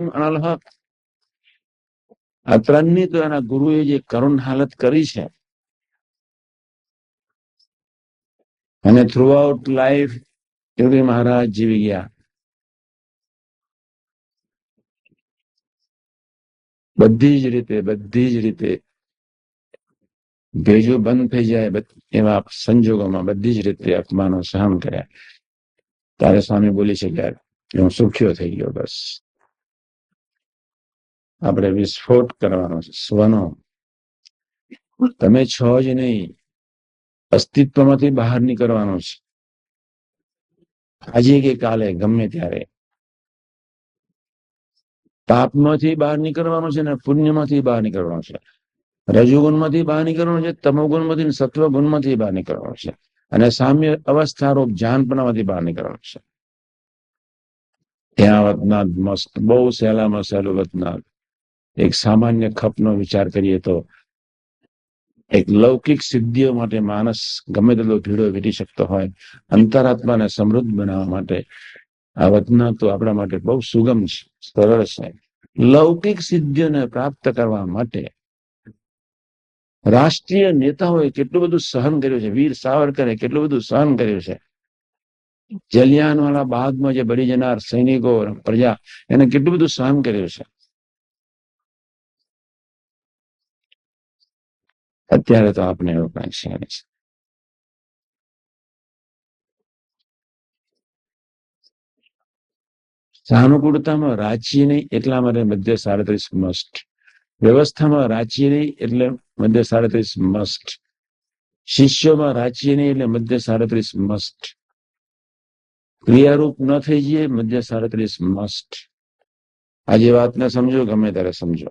અનલ હક. આ ત્રણની તો એના ગુરુએ જે કરુણ હાલત કરી છે, અને થ્રુ આઉટ લાઈફ યોગી મહારાજ જીવી ગયા. બધી જ રીતે ભેજો બંધ થઈ જાય એવા સંજોગોમાં બધી જ રીતે અપમાનો સહન કર્યા. ત્યારે સ્વામી બોલી શક્યા કે હું સુખ્યો થઈ ગયો. બસ આપણે વિસ્ફોટ કરવાનો છે સ્વનો. તમે છો જ નહીં, અસ્તિત્વમાંથી બહાર નીકળવાનો છે. આજે કે કાલે ગમે ત્યારે પાપમાંથી બહાર નીકળવાનું છે ને પુણ્યમાંથી બહાર નીકળવાનું છે. રજોગુણમાંથી બહાર નીકળવાનું છે, તમોગુણમાંથી, સત્વગુણમાંથી બહાર નીકળવાનું છે, અને સામ્ય અવસ્થારૂપ જાનપણામાંથી બહાર નીકળવાનું છે. ત્યાં વતનાદ મસ્ત, બહુ સહેલામાં સહેલું વતનાદ. એક સામાન્ય ખપનો વિચાર કરીએ તો એક લૌકિક સિદ્ધિઓ માટે માણસ ગમે તેટલો ભીડો વીટી શકતો હોય, અંતરાત્માને સમૃદ્ધ બનાવવા માટે આ વતનાદ તો આપણા માટે બહુ સુગમ છે, સરળ છે. લૌકિક સિદ્ધિઓને પ્રાપ્ત કરવા માટે રાષ્ટ્રીય નેતાઓએ કેટલું બધું સહન કર્યું છે. વીર સાવરકરે કેટલું બધું સહન કર્યું છે. જલિયાનવાલા બાગમાં જે બળી જનાર સૈનિકો, પ્રજા, એને કેટલું બધું સહન કર્યું છે. અત્યારે તો આપણે એવું કઈ છે નહીં. સાનુકૂળતામાં રાજ્ય નહીં એટલા માટે મધ્ય 37 મસ્ટ. વ્યવસ્થામાં રાજ્ય નહીં એટલે મધ્ય 37 મસ્ટ. શિષ્યોમાં રાજ્ય નહીં એટલે મધ્ય 37 મસ્ટ. ક્રિયારૂપ ન થઈ જઈએ મધ્ય 37 મસ્ટ. આજે વાતને સમજો, ગમે ત્યારે સમજો.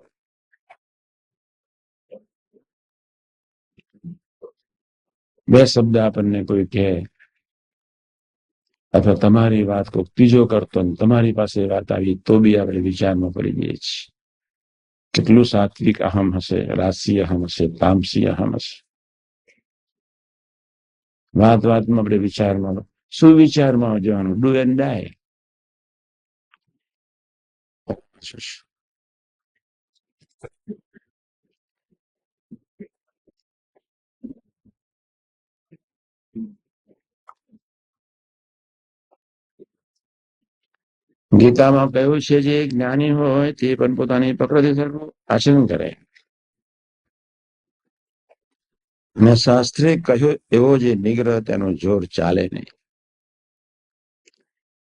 બે શબ્દ આપણને કોઈ કહે અથવા તમારી વાત કોઈ ત્રીજો કરતો તમારી પાસે વાત આવી તો બી આપણે વિચારમાં પડી જઈએ છીએ. કેટલું સાત્વિક અહમ હશે, રાશિ અહમ હશે, તામસી અહમ હશે. વાતમાં આપણે વિચારમાં, શું વિચારમાં જવાનું? ડુ એન્ડ ડાય. ગીતામાં કહ્યું છે જે જ્ઞાની હોય તે પણ પોતાની પ્રકૃતિ સરખું આચરણ કરે. અને શાસ્ત્રે કહ્યું એવો જે નિગ્રહ તેનું જોર ચાલે નહીં.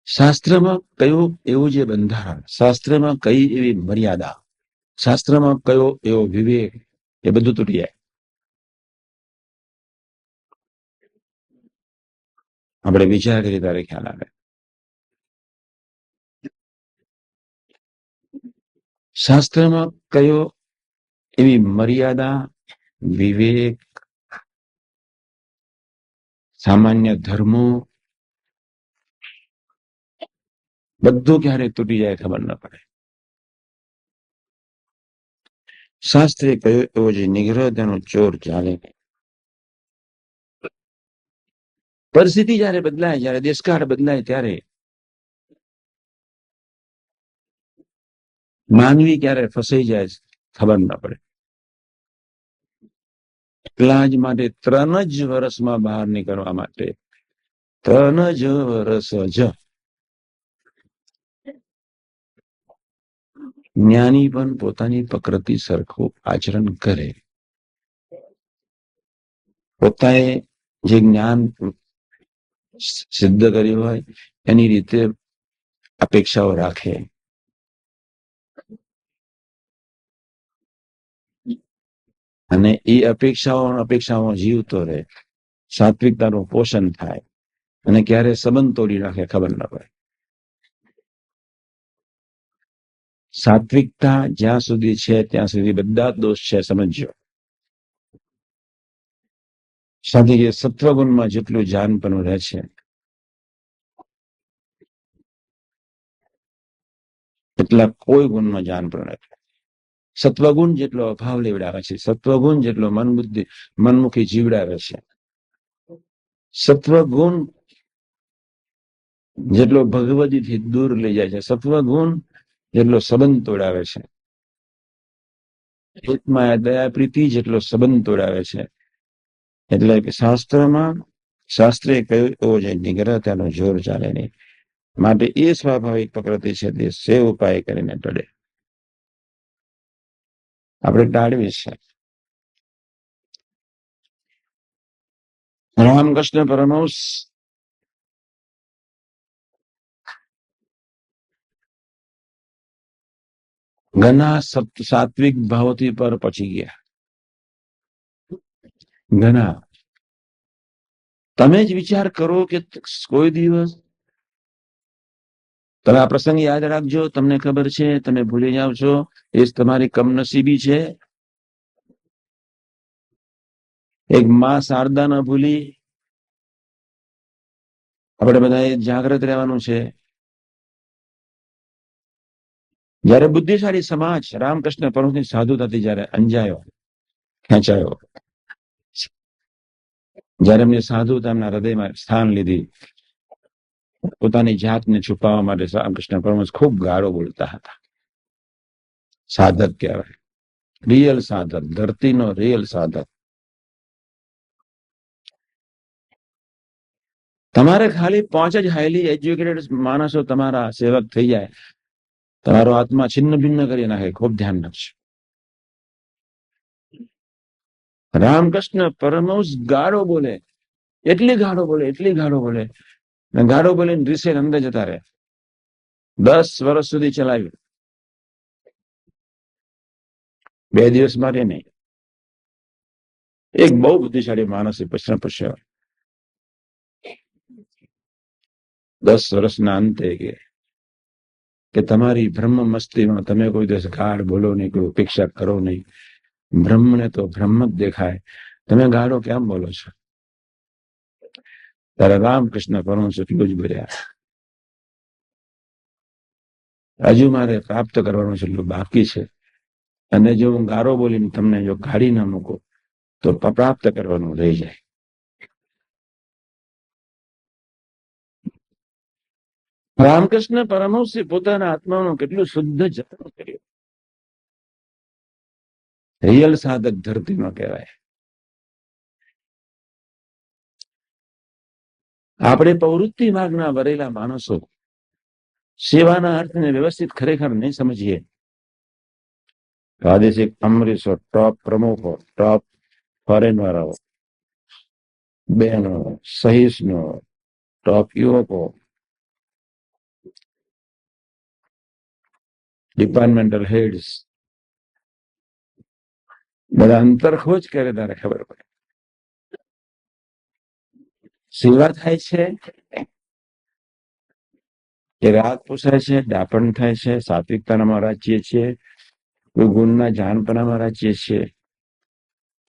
શાસ્ત્રમાં કયું એવું જે બંધારણ, શાસ્ત્રમાં કઈ એવી મર્યાદા, શાસ્ત્રમાં કયો એવો વિવેક, એ બધું તૂટી જાય. આપણે વિચાર કરીએ ત્યારે ખ્યાલ આવે. શાસ્ત્રમાં કયો એવી મર્યાદા, વિવેક, સામાન્ય ધર્મો, બધું ક્યારે તૂટી જાય ખબર ન પડે. શાસ્ત્રે કહ્યું એવો જે નિગ્રહ તેનો ચોર ચાલે. પરિસ્થિતિ જયારે બદલાય, જયારે દેશકાળ બદલાય, ત્યારે માનવી ક્યારે ફસાઈ જાય ખબર ન પડે. એટલા જ માટે 3 જ વર્ષમાં બહાર નીકળવા માટે 3 જ વર્ષ જ જ્ઞાની પણ પોતાની પ્રકૃતિ સરખું આચરણ કરે. પોતાએ જે જ્ઞાન સિદ્ધ કર્યું હોય એની રીતે અપેક્ષાઓ રાખે. અને એ અપેક્ષાઓ જીવતો રહે. સાત્વિકતાનું પોષણ થાય. અને ક્યારે સંબંધ તોડી નાખે ખબર ન પડે. સાત્વિકતા જ્યાં સુધી છે ત્યાં સુધી બધા દોષ છે સમજો. સાથે કે સત્વગુણમાં જેટલું જાનપણું રહે છે એટલા કોઈ ગુણમાં જાનપણું નથી. સત્વગુણ જેટલો અભાવ લેવડાવે છે, સત્વગુણ જેટલો મનમુખી જીવડાવે છે, સત્વગુણ જેટલો ભગવદીથી દૂર લઈ જાય છે, સત્વગુણ જેટલો સંબંધ તોડાવે છે, હિતમાં દયા પ્રીતિ જેટલો સંબંધ તોડાવે છે. એટલે કે શાસ્ત્રે કહ્યું એવો જે નિગ્રહ તેનો જોર ચાલે નહીં. માટે એ સ્વાભાવિક પ્રકૃતિ છે તે સે ઉપાય કરીને ટળે. આપણે ટાળવી છે. રામકૃષ્ણ પરમહંસ ઘણા સાત્વિક ભાવથી પર પહોંચી ગયા. ઘણા. તમે જ વિચાર કરો કે કોઈ દિવસ તમે આ પ્રસંગ યાદ રાખજો. તમને ખબર છે તમે ભૂલી જાઓ છો એ તમારી કમનસીબી છે. એક માં શારદા ન ભૂલી. આપણે બધા જાગ્રત રહેવાનું છે. જયારે બુદ્ધિશાળી સમાજ રામકૃષ્ણ પરમહંસની સાધુતાથી જયારે અંજાયો, ખેંચાયો, જયારે એમની સાધુતા એમના હૃદયમાં સ્થાન લીધી, પોતાની જાતને છુપાવવા માટે રામકૃષ્ણ પરમહંસ ખૂબ ગાળો બોલતા હતા. સાધક કહેવાય, રિયલ સાધક, ધરતીનો રિયલ સાધક. તમારે ખાલી 5 જ હાઈલી એજ્યુકેટેડ માણસો તમારા સેવક થઈ જાય, તમારો આત્મા છિન્ન ભિન્ન કરી નાખે. ખૂબ ધ્યાન રાખજો. રામકૃષ્ણ પરમહંસ ગાળો બોલે, એટલી ગાળો બોલે, એટલી ગાળો બોલે, ગાળો બોલીને રીસે અંદર જતા રહે. 10 વર્ષ સુધી ચલાવ્યું. 2 દિવસ માટે નહીં. એક બહુ બુદ્ધિશાળી માણસે પ્રશ્ન પૂછ્યો 10 વર્ષના અંતે કે તમારી બ્રહ્મ મસ્તીમાં તમે કોઈ દિવસ ગાળ બોલો નહીં, કોઈ ઉપેક્ષા કરો નહીં. બ્રહ્મને તો બ્રહ્મ જ દેખાય, તમે ગાળો કેમ બોલો છો? ત્યારે રામકૃષ્ણ પરમહંસ એટલું જ બોલ્યા, હજુ મારે પ્રાપ્ત કરવાનું છે એટલું બાકી છે, અને જો હું ગાળો બોલીને તમને જો ગાળી ના મૂકો તો પ્રાપ્ત કરવાનું રહી જાય. રામકૃષ્ણ પરમહંસે પોતાના આત્માનું કેટલું શુદ્ધ જતન કર્યું. રિયલ સાધક ધરતીમાં કહેવાય. આપણે પ્રવૃત્તિ માર્ગના વરેલા માણસો સેવાના અર્થને વ્યવસ્થિત ખરેખર નહીં સમજીએ. પ્રાદેશિક અમરીશો, ટોપ પ્રમુખો, ટોપ ફોરેન વાળાઓ, બહેનો, સહિષ્ણુ, ટોપ યુવકો, ડિપાર્ટમેન્ટલ હેડ્સ, બધા અંતરખોજ કરે ત્યારે ખબર પડે. સેવા થાય છે કે રાગ પોસાય છે, ડાપણ થાય છે, સાત્વિકતાનામાં રાચીએ છીએ, કોઈ ગુણના જાનપણામાં રાચીએ છીએ.